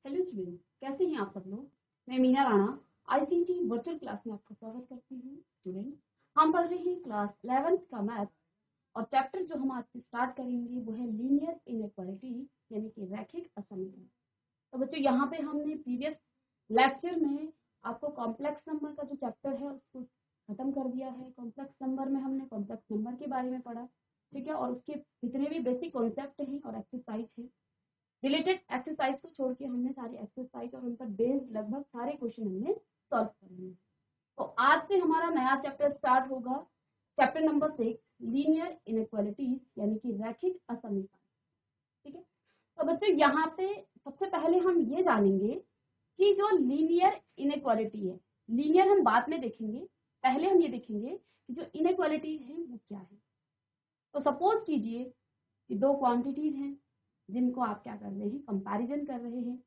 Hello student, कैसे हैं आप सब लोग। मैं Meena Rana ICT virtual class में आपका स्वागत करती हूँ। स्टूडेंट, हम पढ़ रहे हैं क्लास 11th का मैथ और चैप्टर जो हम आज से स्टार्ट करेंगे वो है लीनियर इनइक्वालिटी यानी कि रैखिक असमीकरण। तो बच्चों, यहाँ पे हमने प्रीवियस लेक्चर में आपको कॉम्प्लेक्स नंबर का जो चैप्टर है उसको खत्म कर दिया है। कॉम्प्लेक्स नंबर में हमने कॉम्प्लेक्स नंबर के बारे में पढ़ा, ठीक है, और उसके जितने भी बेसिक कॉन्सेप्ट हैं और एक्सरसाइज है, रिलेटेड एक्सरसाइज को छोड़ के हमने सारी एक्सरसाइज और उन पर बेस्ड लगभग सारे क्वेश्चन हमने सॉल्व कर लिए। तो आज से हमारा नया चैप्टर स्टार्ट होगा, चैप्टर नंबर 6, लीनियर इनइक्वालिटीज यानी कि रैखिक असमीकरण। ठीक है, तो बच्चों यहाँ पे सबसे पहले हम ये जानेंगे कि जो लीनियर इनइक्वालिटी है, लीनियर हम बाद में देखेंगे, पहले हम ये देखेंगे कि जो इनइक्वालिटीज है वो क्या है। तो सपोज कीजिए कि दो क्वांटिटीज हैं जिनको आप क्या कर रहे हैं, कंपैरिजन कर रहे हैं,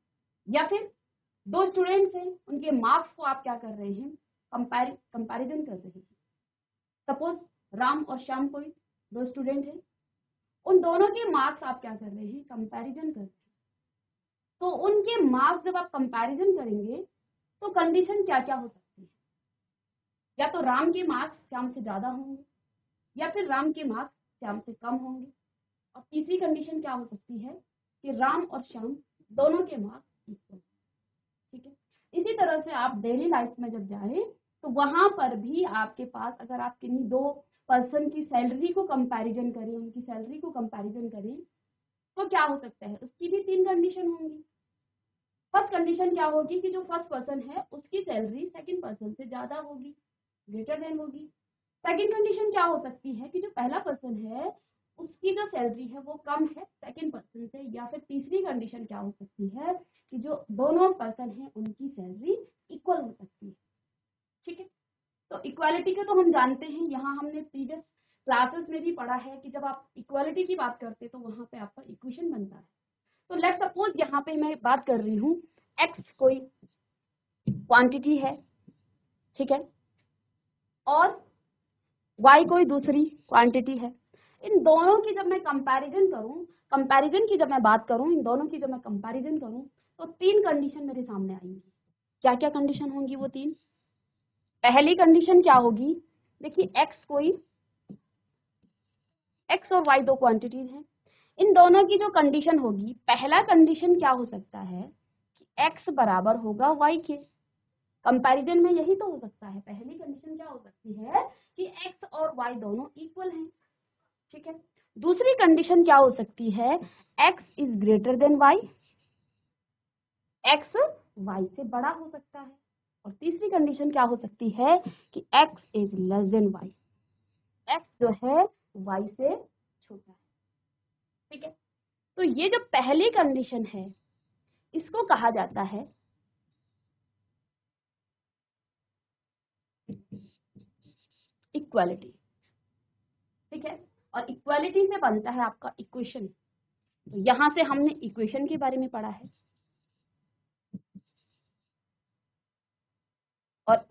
या फिर दो स्टूडेंट्स हैं उनके मार्क्स को आप क्या कर रहे हैं, कंपैरिजन कर रहे हैं। सपोज राम और श्याम कोई दो स्टूडेंट हैं, उन दोनों के मार्क्स आप क्या कर रहे हैं, कंपैरिजन कर रहे हैं। तो उनके मार्क्स जब आप कंपैरिजन करेंगे तो कंडीशन क्या क्या हो सकती है, या तो राम के मार्क्स श्याम से ज्यादा होंगे या फिर राम के मार्क्स श्याम से कम होंगे, और तीसरी कंडीशन क्या हो सकती है कि राम और श्याम दोनों के मार्क्स इक्वल। ठीक है, इसी तरह से आप डेली लाइफ में जब जाएं तो वहां पर भी आपके पास अगर आप किन्हीं दो पर्सन की सैलरी को कंपैरिजन करें, उनकी सैलरी को कंपैरिजन करें तो क्या हो सकता है, उसकी भी तीन कंडीशन होंगी। फर्स्ट कंडीशन क्या होगी कि जो फर्स्ट पर्सन है उसकी सैलरी सेकंड पर्सन से ज्यादा होगी, ग्रेटर देन होगी। सेकंड कंडीशन क्या हो सकती है कि जो पहला पर्सन है उसकी जो सैलरी है वो कम है सेकंड पर्सन से, या फिर तीसरी कंडीशन क्या हो सकती है कि जो दोनों पर्सन हैं उनकी सैलरी इक्वल हो सकती है। ठीक है, तो इक्वालिटी को तो हम जानते हैं, यहाँ हमने प्रीवियस क्लासेस में भी पढ़ा है कि जब आप इक्वालिटी की बात करते हैं तो वहां पे आपका इक्वेशन बनता है। तो लेट सपोज यहाँ पे मैं बात कर रही हूँ, एक्स कोई क्वांटिटी है, ठीक है, और y कोई दूसरी क्वांटिटी है। इन दोनों की जब मैं कंपैरिजन करूं, कंपैरिजन की जब मैं बात करूं, इन दोनों की जब मैं कंपैरिजन करूं तो तीन कंडीशन मेरे सामने आएंगी। क्या क्या कंडीशन होंगी वो तीन? पहली कंडीशन क्या होगी, देखिए x और y दो क्वांटिटीज हैं, इन दोनों की जो कंडीशन होगी, पहला कंडीशन क्या हो सकता है कि x बराबर होगा y के। कंपैरिजन में यही तो हो सकता है, पहली कंडीशन क्या हो सकती है कि x और y दोनों इक्वल हैं। ठीक है, दूसरी कंडीशन क्या हो सकती है, x is greater then y, x y से बड़ा हो सकता है। और तीसरी कंडीशन क्या हो सकती है कि x is less then y, x जो है y से छोटा है। ठीक है, तो ये जो पहली कंडीशन है इसको कहा जाता है इक्वालिटी। ठीक है, और इक्वालिटी से बनता है आपका इक्वेशन। तो यहां से हमने इक्वेशन के बारे में पढ़ा है, और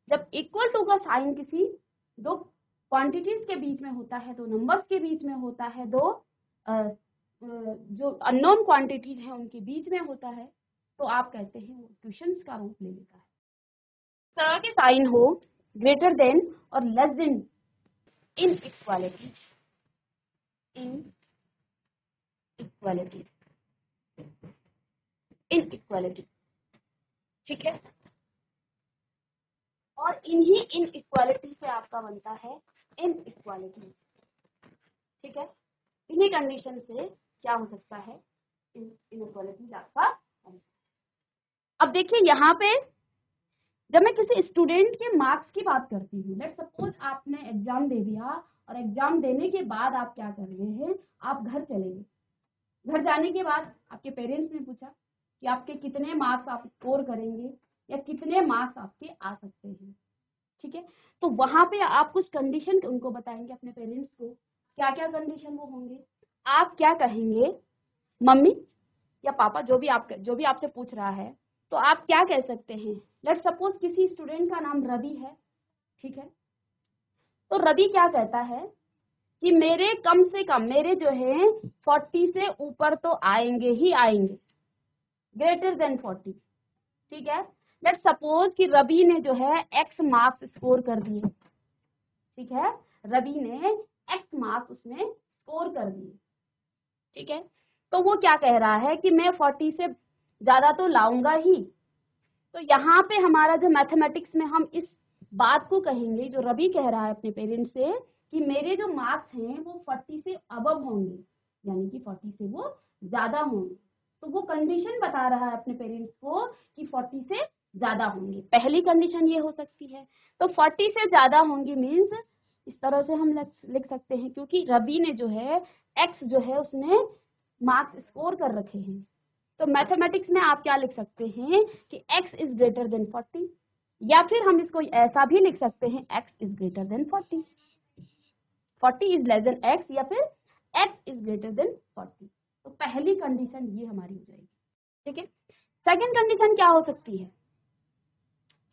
जब इक्वल टू का साइन किसी दो क्वांटिटीज के बीच में होता है, दो नंबर्स के बीच में होता है, दो जो अननोन क्वांटिटीज हैं उनके बीच में होता है, तो आप कहते हैं वो इक्वेशंस का रूप ले लेता है। तरह के साइन हो ग्रेटर देन और less then in equality, in equality, in equality. ठीक है, और इन्हीं इन इक्वालिटी से आपका बनता है इन इक्वालिटी। ठीक है, इन्हीं कंडीशन से क्या हो सकता है, इन इक्वालिटी आपका। अब देखिए यहाँ पे जब मैं किसी स्टूडेंट के मार्क्स की बात करती हूँ, लेट सपोज आपने एग्जाम दे दिया और एग्जाम देने के बाद आप क्या कर रहे हैं, आप घर चले गए। घर जाने के बाद आपके पेरेंट्स ने पूछा कि आपके कितने मार्क्स आप स्कोर करेंगे या कितने मार्क्स आपके आ सकते हैं। ठीक है, तो वहां पे आप कुछ कंडीशन उनको बताएंगे अपने पेरेंट्स को, क्या क्या कंडीशन वो होंगे। आप क्या कहेंगे, मम्मी या पापा, जो भी आपसे पूछ रहा है, तो आप क्या कह सकते हैं। लेट सपोज किसी स्टूडेंट का नाम रवि है, ठीक है, तो रवि क्या कहता है कि मेरे कम से कम, मेरे जो है 40 से ऊपर तो आएंगे ही आएंगे। ग्रेटर देन 40, ठीक है। लेट्स सपोज कि रवि ने जो है x मार्क्स स्कोर कर दिए, ठीक है, रवि ने x मार्क्स उसने स्कोर कर दिए, ठीक है। तो वो क्या कह रहा है कि मैं 40 से ज्यादा तो लाऊंगा ही। तो यहाँ पे हमारा जो मैथमेटिक्स में हम इस बात को कहेंगे, जो रवि कह रहा है अपने पेरेंट्स से कि मेरे जो मार्क्स हैं वो 40 से अबव होंगे, यानी कि 40 से वो ज्यादा होंगे। तो वो कंडीशन बता रहा है अपने पेरेंट्स को कि 40 से ज्यादा होंगे। पहली कंडीशन ये हो सकती है। तो 40 से ज्यादा होंगी मीन्स इस तरह से हम लिख सकते हैं, क्योंकि रवि ने जो है एक्स जो है उसने मार्क्स स्कोर कर रखे हैं। तो मैथमेटिक्स में आप क्या लिख सकते हैं कि x इज ग्रेटर देन 40, या फिर हम इसको ऐसा भी लिख सकते हैं x is greater then 40, 40 is less then x, या फिर x इज ग्रेटर देन 40। तो पहली कंडीशन ये हमारी हो जाएगी, ठीक है। सेकंड कंडीशन क्या हो सकती है?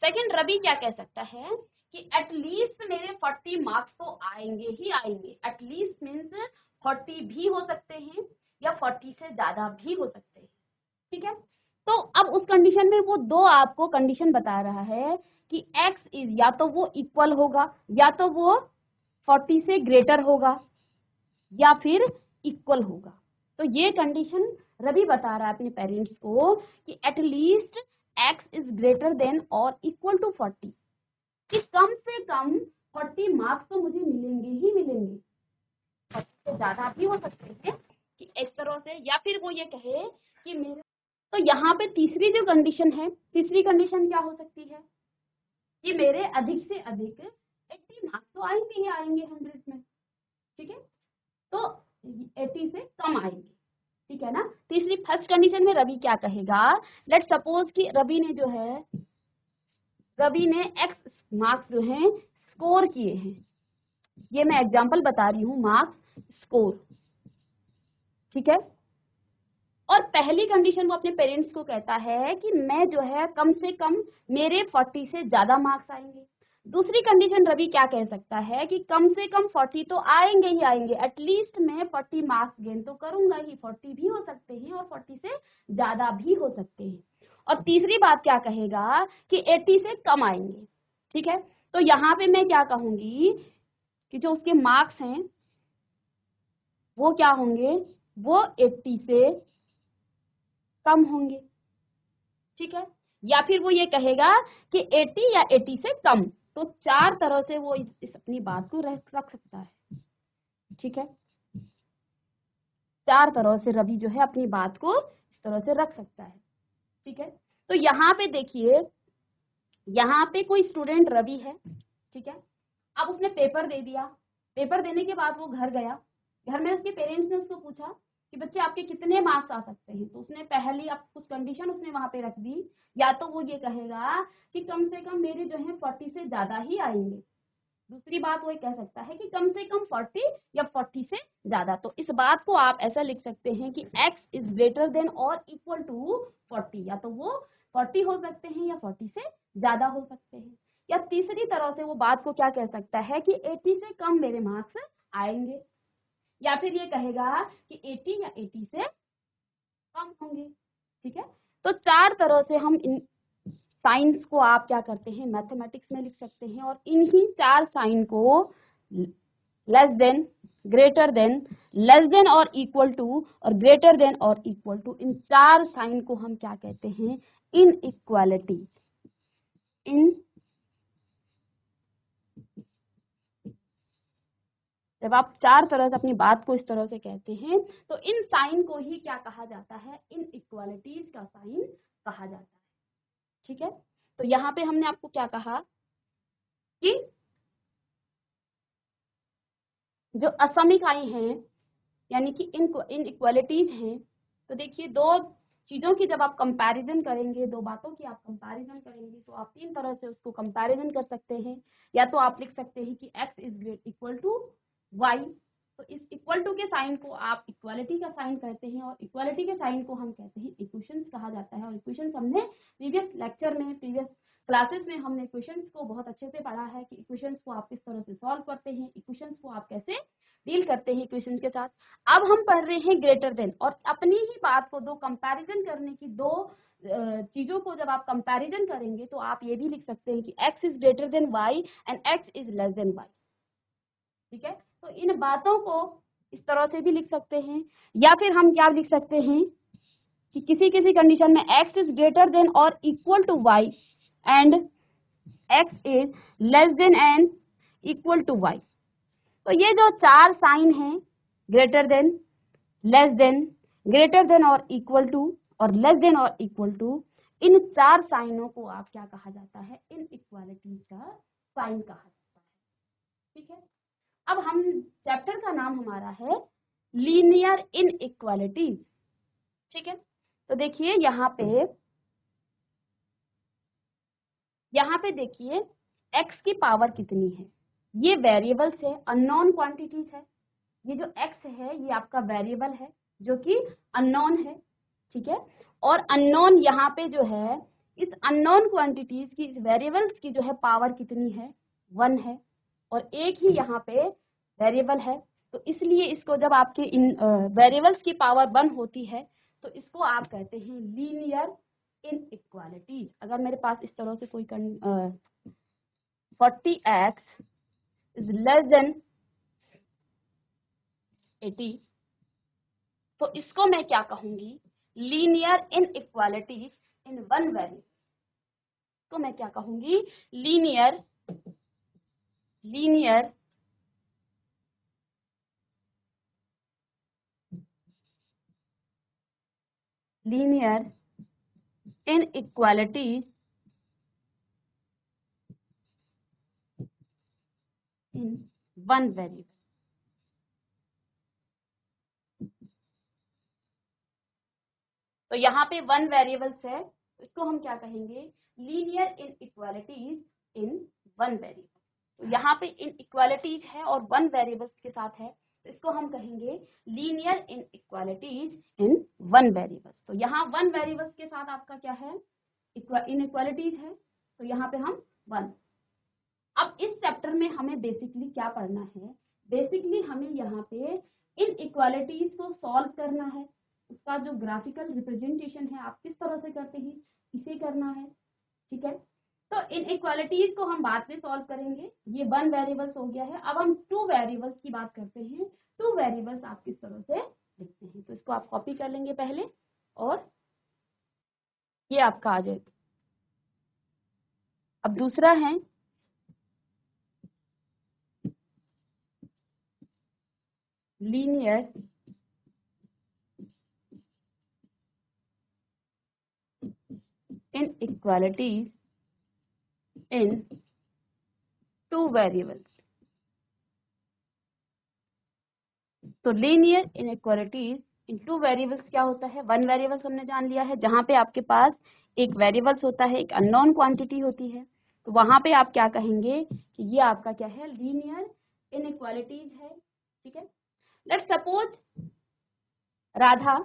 सेकंड, रवि क्या कह सकता है कि एटलीस्ट मेरे 40 मार्क्स तो आएंगे ही आएंगे। एटलीस्ट मीन्स 40 भी हो सकते हैं या 40 से ज्यादा भी हो सकते हैं, ठीक है। तो अब उस कंडीशन में वो दो आपको कंडीशन बता रहा है कि x इज या तो वो इक्वल होगा, या तो वो 40 से ग्रेटर होगा, या फिर इक्वल होगा। तो ये कंडीशन रवि बता रहा है अपने पेरेंट्स को कि at least x is greater than और इक्वल टू 40, कि कम से कम 40 मार्क्स तो मुझे मिलेंगे ही मिलेंगे। 40 से ज्यादा भी हो सकते हैं कि इस तरह से, या फिर वो ये कहे कि मेरे। तो यहाँ पे तीसरी जो कंडीशन है, तीसरी कंडीशन क्या हो सकती है कि मेरे अधिक से अधिक 80 मार्क्स तो आएंगे ही आएंगे 100 में, ठीक है। तो 80 से कम आएंगे, ठीक है ना। तीसरी फर्स्ट कंडीशन में रवि क्या कहेगा, लेट सपोज कि रवि ने x मार्क्स जो हैं स्कोर किए हैं। ये मैं एग्जांपल बता रही हूँ, मार्क्स स्कोर, ठीक है। और पहली कंडीशन वो अपने पेरेंट्स को कहता है कि मैं जो है कम से कम मेरे 40 से ज्यादा मार्क्स आएंगे। दूसरी कंडीशन रवि क्या कह सकता है कि कम से कम 40 तो आएंगे ही आएंगे, एटलीस्ट मैं 40 मार्क्स गेन तो करूंगा ही। 40 भी हो सकते हैं और 40 से ज्यादा भी हो सकते हैं। और तीसरी बात क्या कहेगा कि 80 से कम आएंगे, ठीक है। तो यहाँ पे मैं क्या कहूंगी कि जो उसके मार्क्स हैं वो क्या होंगे, वो 80 से कम होंगे, ठीक है। या फिर वो ये कहेगा कि 80 या 80 से कम। तो चार तरह से वो इस अपनी बात को रख सकता है, ठीक है। चार तरह से रवि जो है अपनी बात को इस तरह से रख सकता है, ठीक है। तो यहाँ पे देखिए, यहाँ पे कोई स्टूडेंट रवि है, ठीक है। अब उसने पेपर दे दिया। पेपर देने के बाद वो घर गया। घर में उसके पेरेंट्स ने उसको पूछा कि बच्चे आपके कितने मार्क्स आ सकते हैं। तो उसने पहली अब कुछ कंडीशन उसने वहां पे रख दी। या तो वो ये कहेगा कि कम से कम मेरे जो है 40 से ज्यादा ही आएंगे। दूसरी बात वो कह सकता है कि कम से कम 40 या 40 से ज्यादा। तो इस बात को आप ऐसा लिख सकते हैं कि x इज ग्रेटर देन और इक्वल टू 40, या तो वो 40 हो सकते हैं या 40 से ज्यादा हो सकते हैं। या तीसरी तरह से वो बात को क्या कह सकता है कि 80 से कम मेरे मार्क्स आएंगे, या फिर ये कहेगा कि 80 या 80 से कम होंगे, ठीक है। तो चार तरह से हम इन साइंस को आप क्या करते हैं, मैथमेटिक्स में लिख सकते हैं। और इन्हीं चार साइन को less than, greater than, less than और इक्वल टू, और ग्रेटर देन और इक्वल टू, इन चार साइन को हम क्या कहते हैं, इनइक्वालिटी। जब आप चार तरह से अपनी बात को इस तरह से कहते हैं तो इन साइन को ही क्या कहा जाता है, इनइक्वालिटीज का साइन कहा जाता है, ठीक है। तो यहाँ पे हमने आपको क्या कहा कि जो असमीकाई हैं, यानी कि इनइक्वालिटीज हैं। तो देखिए, दो चीजों की जब आप कंपैरिजन करेंगे, दो बातों की आप कंपैरिजन करेंगे, तो आप तीन तरह से उसको कंपैरिजन कर सकते हैं। या तो आप लिख सकते हैं कि x is equal to y। तो इस इक्वल टू के साइन को आप इक्वालिटी का साइन कहते हैं, और इक्वालिटी के साइन को हम कहते हैं इक्वेशंस कहा जाता है। और इक्वेशंस हमने प्रीवियस लेक्चर में, प्रीवियस क्लासेस में हमने इक्वेशंस को बहुत अच्छे से पढ़ा है कि इक्वेशंस को आप किस तरह से सॉल्व करते हैं, इक्वेशंस को आप कैसे डील करते हैं इक्वेशन के साथ। अब हम पढ़ रहे हैं ग्रेटर देन, और अपनी ही बात को दो कंपैरिजन करने की, दो चीजों को जब आप कंपैरिजन करेंगे तो आप ये भी लिख सकते हैं कि x is greater then y and x is less then y। ठीक है, तो इन बातों को इस तरह से भी लिख सकते हैं, या फिर हम क्या लिख सकते हैं कि किसी किसी कंडीशन में x इज ग्रेटर देन और equal to y and x is less than and equal to y। तो ये जो चार साइन हैं, greater than, less than, greater than और इक्वल टू, और लेस देन और इक्वल टू, इन चार साइनों को आप क्या कहा जाता है, इनइक्वालिटीज का साइन कहा जाता है। ठीक है, अब हम चैप्टर का नाम हमारा है लीनियर इनइक्वालिटीज। ठीक है, तो देखिए यहाँ पे देखिए x की पावर कितनी है, ये वेरिएबल्स है, अननोन क्वांटिटीज है। ये जो x है ये आपका वेरिएबल है जो कि अननोन है। ठीक है, और अननोन यहाँ पे जो है, इस अननोन क्वांटिटीज की, इस वेरिएबल्स की जो है पावर कितनी है, 1 है, और एक ही यहाँ पे वेरिएबल है। तो इसलिए इसको जब आपके इन वेरिएबल्स की पावर 1 होती है तो इसको आप कहते हैं लीनियर इनइक्वालिटीज। अगर मेरे पास इस तरह से कोई 40x इज लेस देन 80, तो इसको मैं क्या कहूंगी, linear inequalities in one variable. तो मैं क्या कहूंगी, linear inequalities in one variable. तो यहाँ पे 1 वेरिएबल्स है, तो इसको हम क्या कहेंगे, लीनियर इनइक्वालिटीज इन 1 वेरिएबल। तो यहाँ पे इनइक्वालिटीज है और 1 वेरिएबल्स के साथ है, तो इसको हम कहेंगे लीनियर इनइक्वालिटीज इन 1 वेरिएबल्स। तो यहाँ 1 वेरिएबल्स के साथ आपका क्या है, इनइक्वालिटीज है, तो यहाँ पे हम 1। अब इस चैप्टर में हमें बेसिकली क्या पढ़ना है, बेसिकली हमें यहाँ पे इनइक्वालिटीज को सॉल्व करना है। उसका जो ग्राफिकल रिप्रेजेंटेशन है आप किस तरह से करते हैं, इसे करना है। ठीक है, तो इनइक्वालिटीज को हम बाद में सॉल्व करेंगे। ये 1 वेरिएबल्स हो गया है। अब हम 2 वेरिएबल्स की बात करते हैं। 2 वेरिएबल्स आप किस तरह से लिखते हैं, तो इसको आप कॉपी कर लेंगे पहले, और ये आपका आ जाएगा। अब दूसरा है लीनियर inequalities in 2 variables। तो लीनियर इनइक्वालिटीज इन 2 वेरिएबल्स क्या होता है, 1 वेरिएबल्स हमने जान लिया है, जहां पे आपके पास एक वेरिएबल्स होता है, एक अननोन क्वांटिटी होती है, तो वहां पे आप क्या कहेंगे कि ये आपका क्या है, लीनियर इनइक्वालिटीज है। ठीक है, लेट्स सपोज राधा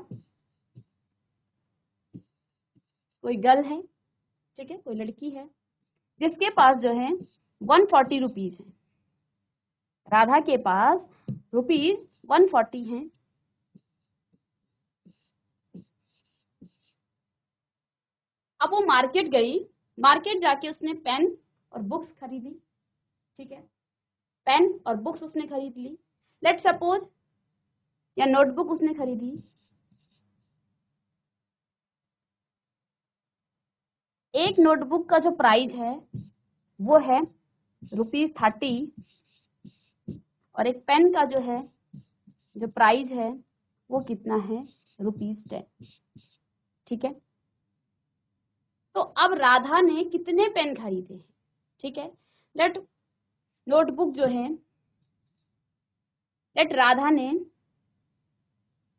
कोई गर्ल है, ठीक है, कोई लड़की है जिसके पास जो है 140 रुपीज है। राधा के पास रुपीज 140 हैं। अब वो मार्केट गई, मार्केट जाके उसने पेन और बुक्स खरीदी। ठीक है, पेन और बुक्स उसने खरीद ली, लेट सपोज, या नोटबुक उसने खरीदी। एक नोटबुक का जो प्राइस है वो है ₹30, और एक पेन का जो है, जो प्राइस है वो कितना है, ₹10। ठीक है, तो अब राधा ने कितने पेन खरीदे। ठीक है, लेट नोटबुक जो है, लेट राधा ने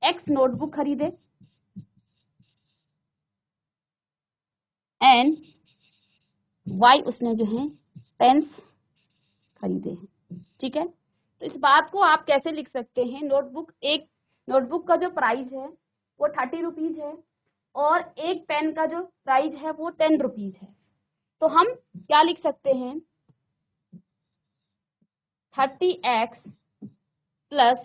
X नोटबुक खरीदे एंड Y उसने जो है पेन्स खरीदे हैं। ठीक है, तो इस बात को आप कैसे लिख सकते हैं, नोटबुक, एक नोटबुक का जो प्राइस है वो 30 रुपीज है, और एक पेन का जो प्राइस है वो 10 रुपीज है। तो हम क्या लिख सकते हैं, 30x plus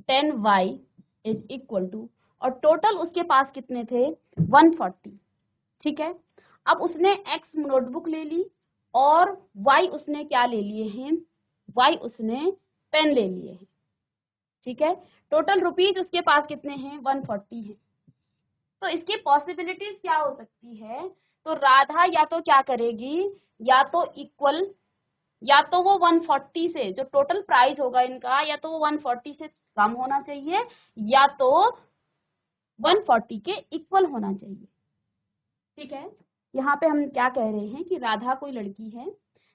10y is equal to, और टोटल उसके पास कितने थे 140। ठीक है, अब उसने x नोटबुक ले ली और y उसने क्या ले लिए हैं, y उसने पेन ले लिए हैं। ठीक है, टोटल रुपीज उसके पास कितने हैं 140 हैं। तो इसकी पॉसिबिलिटीज क्या हो सकती है, तो राधा या तो क्या करेगी, या तो इक्वल, या तो वो 140 से जो टोटल प्राइस होगा इनका, या तो वो 140 से कम होना चाहिए, या तो 140 के इक्वल होना चाहिए। ठीक है, यहाँ पे हम क्या कह रहे हैं कि राधा कोई लड़की है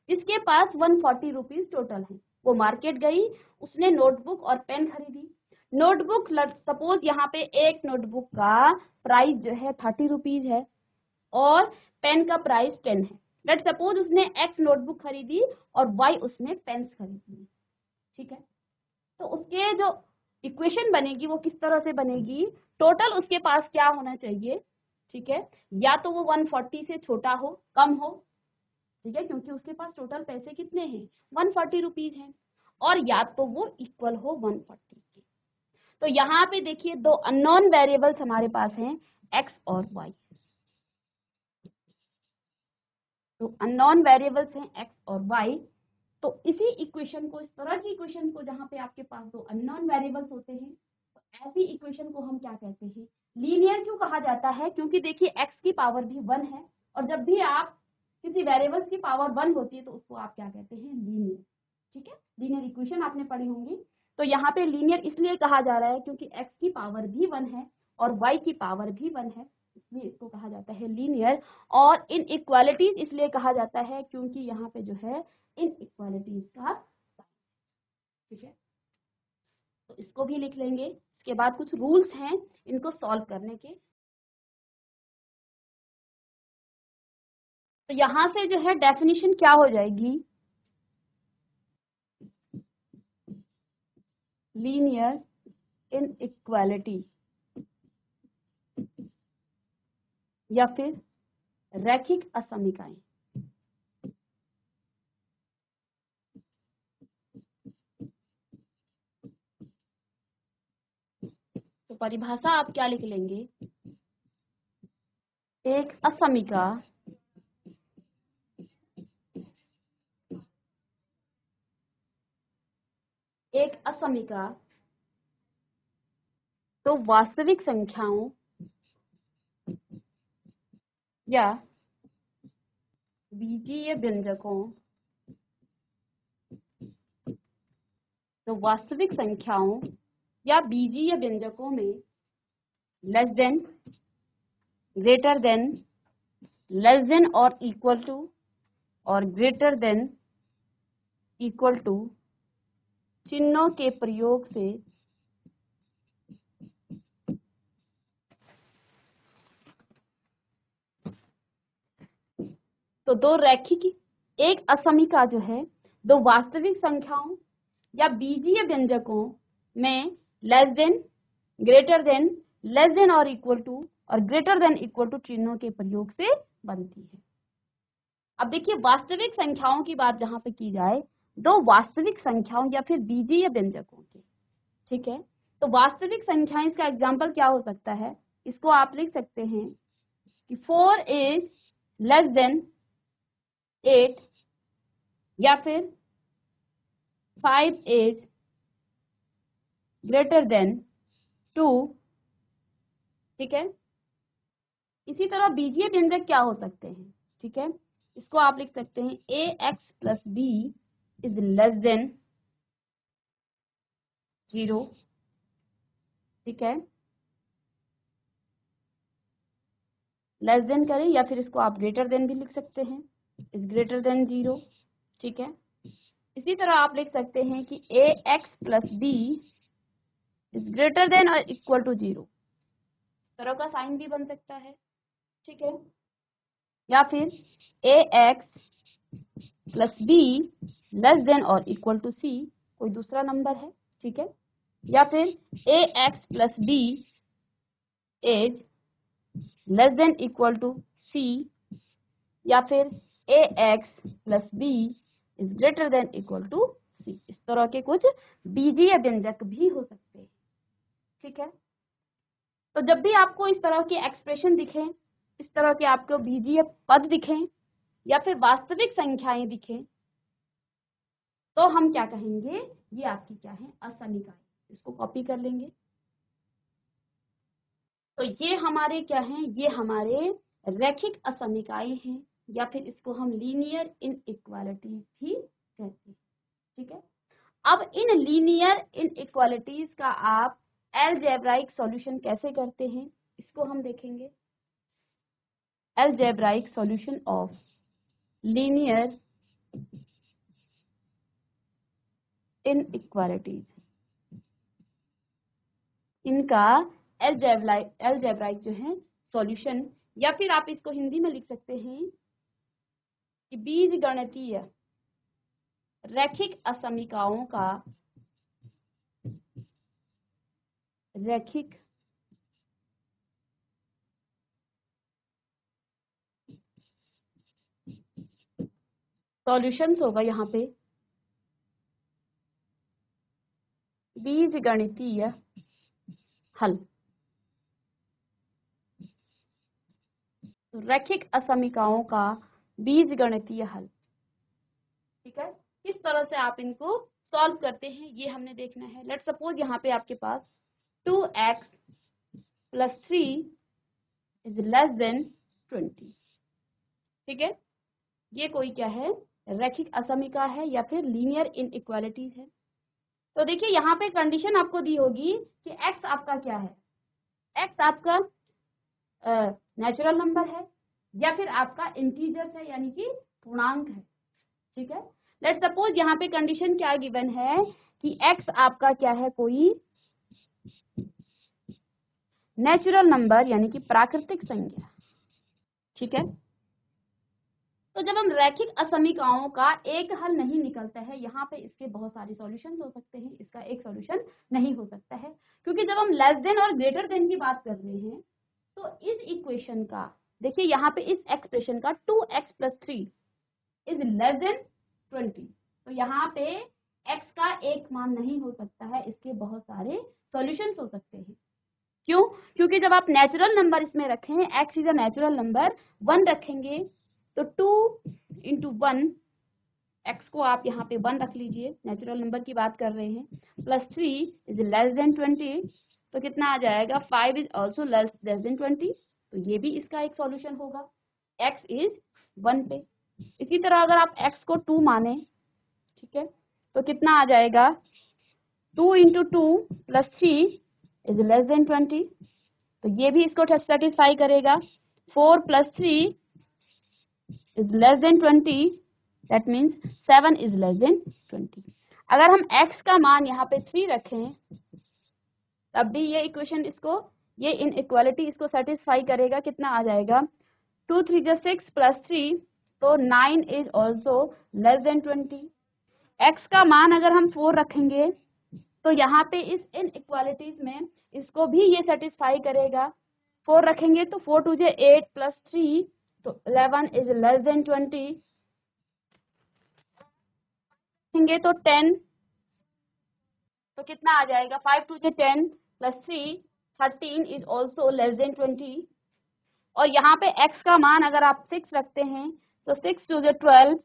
जिसके पास 140 रुपीज टोटल है। वो मार्केट गई, उसने नोटबुक और पेन खरीदी। नोटबुक सपोज यहाँ पे एक नोटबुक का प्राइस जो है 30 रुपीज है और पेन का प्राइस 10 है। लेट सपोज उसने x नोटबुक खरीदी और y उसने पेन्स खरीदी। ठीक है, तो उसके जो इक्वेशन बनेगी वो किस तरह से बनेगी, टोटल उसके पास क्या होना चाहिए। ठीक है, या तो वो 140 से छोटा हो, कम हो। ठीक है, क्योंकि उसके पास टोटल पैसे कितने हैं 140 रुपीज हैं, और या तो वो इक्वल हो 140 के। तो यहाँ पे देखिए दो अननोन वेरिएबल्स हमारे पास हैं x और y। तो अननोन वेरिएबल्स हैं x और y। तो इसी इक्वेशन को, इस तरह की इक्वेशन को जहां पे आपके पास दो अननोन वेरिएबल्स होते हैं, तो ऐसी इक्वेशन को हम क्या कहते हैं, लीनियर क्यों कहा जाता है, क्योंकि देखिए x की पावर भी 1 है, और जब भी आप किसी वेरिएबल्स की पावर 1 होती है तो उसको आप क्या कहते हैं, लीनियर। ठीक है, लीनियर इक्वेशन आपने पढ़ी होंगी। तो यहाँ पे लीनियर इसलिए कहा जा रहा है क्योंकि x की पावर भी 1 है और y की पावर भी 1 है, इसलिए इसको कहा जाता है लीनियर। और इन इक्वालिटीज इसलिए कहा जाता है क्योंकि यहाँ पे जो है इन इक्वालिटीज का। ठीक है, तो इसको भी लिख लेंगे। इसके बाद कुछ रूल्स हैं इनको सॉल्व करने के। तो यहां से जो है डेफिनेशन क्या हो जाएगी, लीनियर इनइक्वालिटी या फिर रैखिक असमीकाएं। तो परिभाषा आप क्या लिख लेंगे, एक असमीका तो वास्तविक संख्याओं या बीजीय व्यंजकों, तो वास्तविक संख्याओं या बीजीय व्यंजकों में less than, greater than, less than और इक्वल टू, और ग्रेटर देन इक्वल टू चिन्हों के प्रयोग से तो दो रैखिक, एक असमीका जो है दो वास्तविक संख्याओं या बीजीय व्यंजकों में less than, greater than, less than और इक्वल टू, और ग्रेटर देन इक्वल टू चिन्हों के प्रयोग से बनती है। अब देखिए वास्तविक संख्याओं की बात जहां पे की जाए, दो वास्तविक संख्याओं या फिर बीजीय व्यंजकों की। ठीक है, तो वास्तविक संख्याएं, इसका एग्जाम्पल क्या हो सकता है, इसको आप लिख सकते हैं कि 4 इज लेस देन 8 या फिर 5 इज ग्रेटर देन 2। ठीक है, इसी तरह बीजीय व्यंजक क्या हो सकते हैं। ठीक है, इसको आप लिख सकते हैं ax plus B is less than 0। ठीक है, लेस देन करें, या फिर इसको आप ग्रेटर देन भी लिख सकते हैं, इज ग्रेटर देन 0। ठीक है, इसी तरह आप लिख सकते हैं कि ax plus B is greater than और इक्वल टू 0। इस तरह का साइन भी बन सकता है। ठीक है, या फिर ax plus B less than और इक्वल टू सी, कोई दूसरा नंबर है। ठीक है, या फिर ax plus B is less than equal to C, या फिर ax plus B is greater than equal to C, इस तरह के कुछ बीजीय व्यंजक भी हो सकते हैं। ठीक है, तो जब भी आपको इस तरह के एक्सप्रेशन दिखें, इस तरह के आपको बीजीय पद दिखें या फिर वास्तविक संख्याएं दिखें, तो हम क्या कहेंगे, ये आपकी क्या है, असमीकाएं। इसको कॉपी कर लेंगे। तो ये हमारे क्या हैं, ये हमारे रैखिक असमीकाएं हैं, या फिर इसको हम लीनियर इनइक्वालिटीज भी कहते हैं। ठीक है, अब इन लीनियर इनइक्वालिटीज का आप अलजेब्राइक सॉल्यूशन कैसे करते हैं, इसको हम देखेंगे। Algebraic solution of linear inequalities, इनका अलजेब्राइक जो है सॉल्यूशन, या फिर आप इसको हिंदी में लिख सकते हैं कि बीजगणितीय रैखिक असमीकाओं का रैखिक सॉल्यूशंस होगा यहाँ पे बीजगणितीय हल, रैखिक असमीकाओं का बीजगणितीय हल। ठीक है, किस तरह से आप इनको सॉल्व करते हैं ये हमने देखना है। लेट्स सपोज यहाँ पे आपके पास 2x + 3 > 20। ठीक है, ये कोई क्या है, रैखिक असमीका है या फिर लीनियर इनइक्वालिटीज है। तो देखिए यहाँ पे कंडीशन आपको दी होगी कि x आपका क्या है, x आपका नेचुरल नंबर है या फिर आपका इंटीजर्स है, यानी कि पूर्णांक है। ठीक है, लेट्स सपोज यहाँ पे कंडीशन क्या गिवन है कि x आपका क्या है, कोई नेचुरल नंबर यानी कि प्राकृतिक संख्या। ठीक है, तो जब हम रैखिक असमीकाओं का एक हल नहीं निकलता है, यहाँ पे इसके बहुत सारे सॉल्यूशंस हो सकते हैं, इसका एक सॉल्यूशन नहीं हो सकता है, क्योंकि जब हम लेस देन और ग्रेटर देन की बात कर रहे हैं तो इस इक्वेशन का देखिए यहाँ पे इस एक्सप्रेशन का 2x + 3 > 20, तो यहाँ पे x का एक मान नहीं हो सकता है, इसके बहुत सारे सॉल्यूशंस हो सकते हैं। क्यों, क्योंकि जब आप नेचुरल नंबर इसमें रखें, x is a natural number, 1 रखेंगे तो 2 × 1, x को आप यहाँ पे 1 रख लीजिए, नेचुरल नंबर की बात कर रहे हैं, +3 > 20, तो कितना आ जाएगा, 5 इज ऑल्सो लेस देन 20, तो ये भी इसका एक सॉल्यूशन होगा, x इज 1 पे। इसी तरह अगर आप x को 2 माने, ठीक है, तो कितना आ जाएगा, 2 × 2 + 3 > 20, तो ये भी इसको सेटिस्फाई करेगा। 4 + 3 <= 20, दैट मीन्स 7 <= 20। अगर हम x का मान यहाँ पे 3 रखें, तब भी ये इक्वेशन इसको, ये इनइक्वालिटी इसको सेटिस्फाई करेगा। कितना आ जाएगा, 2 × 3 = 6 + 3, तो 9 is also less than 20। x का मान अगर हम 4 रखेंगे तो यहाँ पे इस इनइक्वालिटीज में इसको भी ये सेटिस्फाई करेगा। 4 रखेंगे तो 4 × 2 = 8 + 3, तो 11 इज लेस देन 20, रखेंगे तो 10, तो कितना आ जाएगा, 5 × 2 = 10 + 3, 13 इज ऑल्सो लेस देन 20। और यहाँ पे x का मान अगर आप 6 रखते हैं तो 6 × 2 = 12,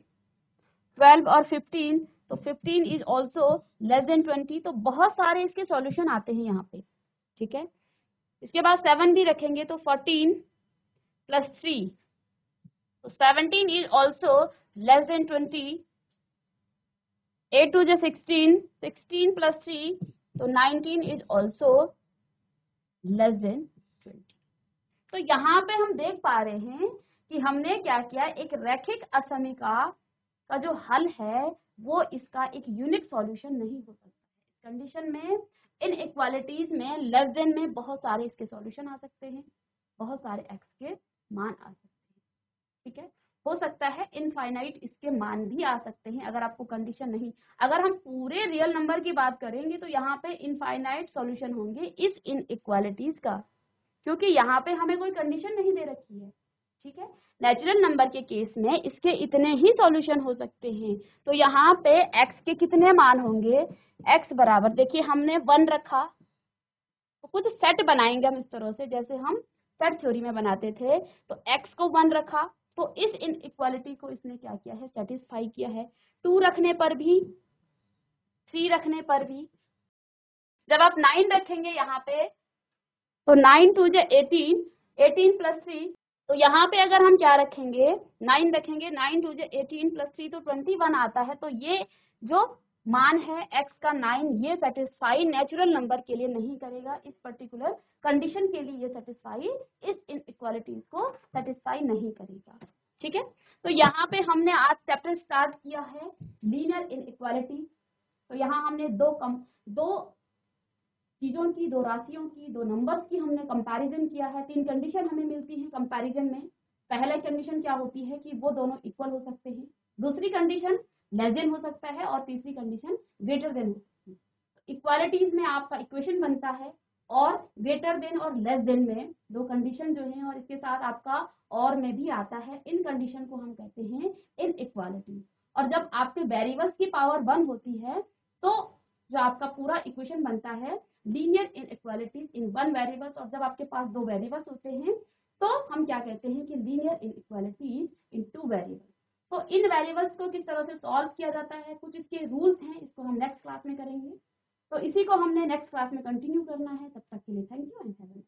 12 और 15, तो 15 इज ऑल्सो लेस देन 20। तो बहुत सारे इसके सॉल्यूशन आते हैं यहाँ पे। ठीक है, इसके बाद 7 भी रखेंगे तो 14 + 3, तो 17 इज ऑल्सो लेस देन 20। 8 × 2 = 16, 16 + 3, तो 19 इज ऑल्सो लेस देन 20। तो यहाँ पे हम देख पा रहे हैं कि हमने क्या किया, एक रैखिक असमीका का जो हल है वो इसका एक यूनिक सॉल्यूशन नहीं हो सकता है। कंडीशन में इनइक्वालिटीज में लेस देन में बहुत सारे इसके सॉल्यूशन आ सकते हैं, बहुत सारे x के मान आ सकते हैं। ठीक है, हो सकता है इनफाइनाइट इसके मान भी आ सकते हैं अगर आपको कंडीशन नहीं। अगर हम पूरे रियल नंबर की बात करेंगे तो यहाँ पे इनफाइनाइट सॉल्यूशन होंगे इस इनइक्वालिटीज का, क्योंकि यहाँ पे हमें कोई कंडीशन नहीं दे रखी है। ठीक है। नेचुरल नंबर के केस में इसके इतने ही सॉल्यूशन हो सकते हैं। तो यहाँ पे x के कितने मान होंगे, x बराबर, देखिए हमने 1 रखा, तो कुछ सेट बनाएंगे हम इस तरह से जैसे हम सेट थ्योरी में बनाते थे। तो x को 1 रखा, तो इस इनइक्वालिटी को इसने क्या किया है, सेटिस्फाई किया है। 2 रखने पर भी, 3 रखने पर भी, जब आप 9 रखेंगे यहाँ पे, तो 9 2 जे 18, 18 प्लस 3, तो यहाँ पे अगर हम क्या रखेंगे, 9 रखेंगे, 9 2 जे 18 प्लस 3 तो 21 आता है। तो ये जो मान है x का 9, ये सेटिस्फाई नेचुरल नंबर के लिए नहीं करेगा, इस पर्टिकुलर कंडीशन के लिए ये सेटिस्फाई, इस इनइक्वालिटीज को सेटिस्फाई नहीं करेगा। ठीक है। तो यहाँ पे हमने आज चैप्टर स्टार्ट किया है लीनियर इनइक्वालिटी। तो यहाँ हमने दो चीजों की, दो राशियों की, दो नंबर्स की हमने कंपैरिजन किया है। 3 कंडीशन हमें मिलती हैं कंपैरिजन में। पहला कंडीशन क्या होती है कि वो दोनों इक्वल हो सकते हैं, दूसरी कंडीशन लेस देन हो सकता है, और तीसरी कंडीशन ग्रेटर देन हो सकती है। इक्वालिटीज में आपका इक्वेशन बनता है, और ग्रेटर देन और लेस देन में दो कंडीशन जो है, और इसके साथ आपका और में भी आता है। इन कंडीशन को हम कहते हैं इनइक्वालिटी। और जब आपके वेरिएबल्स की पावर 1 होती है, तो जो आपका पूरा इक्वेशन बनता है लीनियर इनइक्वालिटीज इन 1 वेरिएबल्स। और जब आपके पास 2 वेरिएबल्स होते हैं, तो हम क्या कहते हैं कि लीनियर इनइक्वालिटीज इन 2 वेरिएबल्स। तो इन वेरिएबल्स को किस तरह से सॉल्व किया जाता है, कुछ इसके रूल्स हैं, इसको हम नेक्स्ट क्लास में करेंगे। तो इसी को हमने नेक्स्ट क्लास में कंटिन्यू करना है। तब तक के लिए thank you and have a